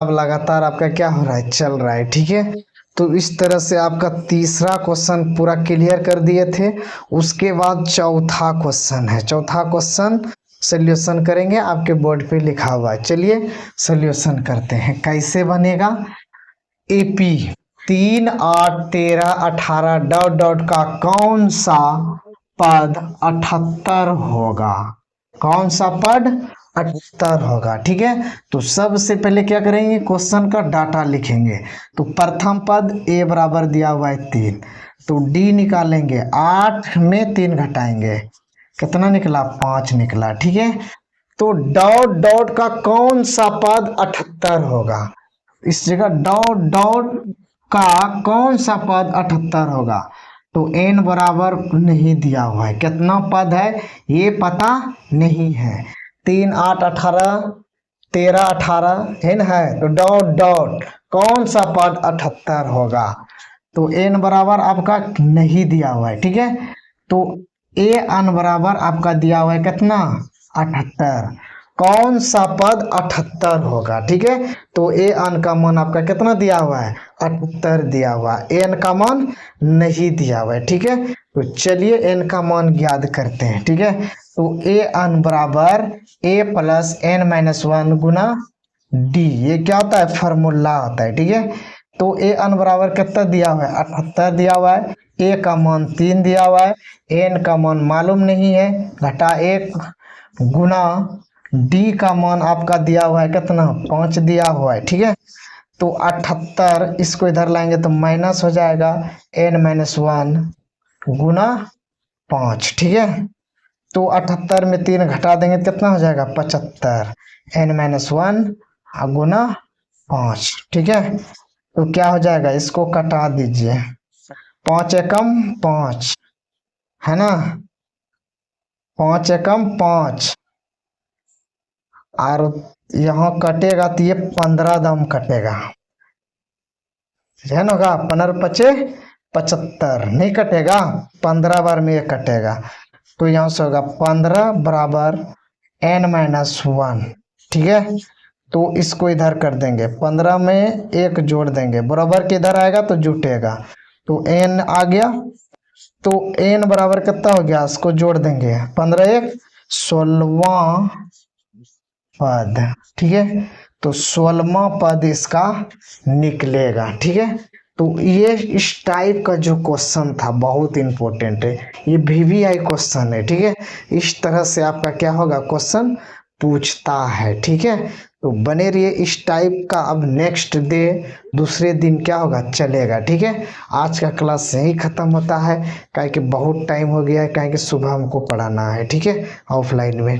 अब लगातार आपका क्या हो रहा है, चल रहा है। ठीक है, तो इस तरह से आपका तीसरा क्वेश्चन पूरा क्लियर कर दिए थे। उसके बाद चौथा क्वेश्चन है, चौथा क्वेश्चन सोल्यूशन करेंगे, आपके बोर्ड पे लिखा हुआ है। चलिए सोल्यूशन करते हैं। कैसे बनेगा, एपी 3, 8, 13, 18 डॉट डॉट का कौन सा पद 78 होगा, कौन सा पद 78 होगा। ठीक है, तो सबसे पहले क्या करेंगे, क्वेश्चन का डाटा लिखेंगे। तो प्रथम पद ए बराबर दिया हुआ है 3, तो डी निकालेंगे, 8 में 3 घटाएंगे, कितना निकला, 5 निकला। ठीक है, तो डॉट डॉट का कौन सा पद 78 होगा, इस जगह डॉट डॉट का कौन सा पद 78 होगा। तो n बराबर नहीं दिया हुआ है, कितना पद है ये पता नहीं है। 3, 8, 18, 13, 18 है ना, है तो डॉट डॉट कौन सा पद 78 होगा। तो n बराबर आपका नहीं दिया हुआ है। ठीक है, तो ए अन बराबर आपका दिया हुआ है कितना, 78, कौन सा पद 78 होगा। ठीक है, तो ए अन का मान आपका कितना दिया हुआ है, 78 दिया हुआ है, एन का मान नहीं दिया हुआ है। ठीक है, तो चलिए एन का मान ज्ञात करते हैं। ठीक है, तो ए अन बराबर ए प्लस एन माइनस 1 गुना डी, ये क्या होता है, फॉर्मूला होता है। ठीक है, तो ए अन बराबर कितना दिया हुआ है, 78 दिया हुआ है, ए का मान 3 दिया हुआ है, एन का मान मालूम नहीं है, घटा 1 गुना डी का मान आपका दिया हुआ है कितना, 5 दिया हुआ है। ठीक है, तो 78 इसको इधर लाएंगे तो माइनस हो जाएगा, एन माइनस 1 गुना 5। ठीक है, तो 78 में 3 घटा देंगे तो कितना हो जाएगा, 75, एन माइनस 1 गुना 5। ठीक है, तो क्या हो जाएगा, इसको कटा दीजिए, 5 एकम 5 है ना, 5 एकम 5, और यहाँ कटेगा तो ये 15 दम कटेगा, है ना, होगा 15 पचे 75, नहीं कटेगा, 15 बार में ये कटेगा, तो यहाँ से होगा 15 बराबर एन माइनस 1। ठीक है, तो इसको इधर कर देंगे, 15 में 1 जोड़ देंगे, बराबर के इधर आएगा तो जुटेगा, तो एन आ गया, तो एन बराबर कितना हो गया, इसको जोड़ देंगे, 15 1 16वां पद। ठीक है, तो 16वां पद इसका निकलेगा। ठीक है, तो ये इस टाइप का जो क्वेश्चन था बहुत इंपॉर्टेंट है, ये वीवीआई क्वेश्चन है। ठीक है, इस तरह से आपका क्या होगा, क्वेश्चन पूछता है। ठीक है, तो बने रहिए इस टाइप का। अब नेक्स्ट डे दूसरे दिन क्या होगा, चलेगा। ठीक है, आज का क्लास यही खत्म होता है, काहे कि बहुत टाइम हो गया है, काहे कि सुबह हमको पढ़ाना है। ठीक है, ऑफलाइन में।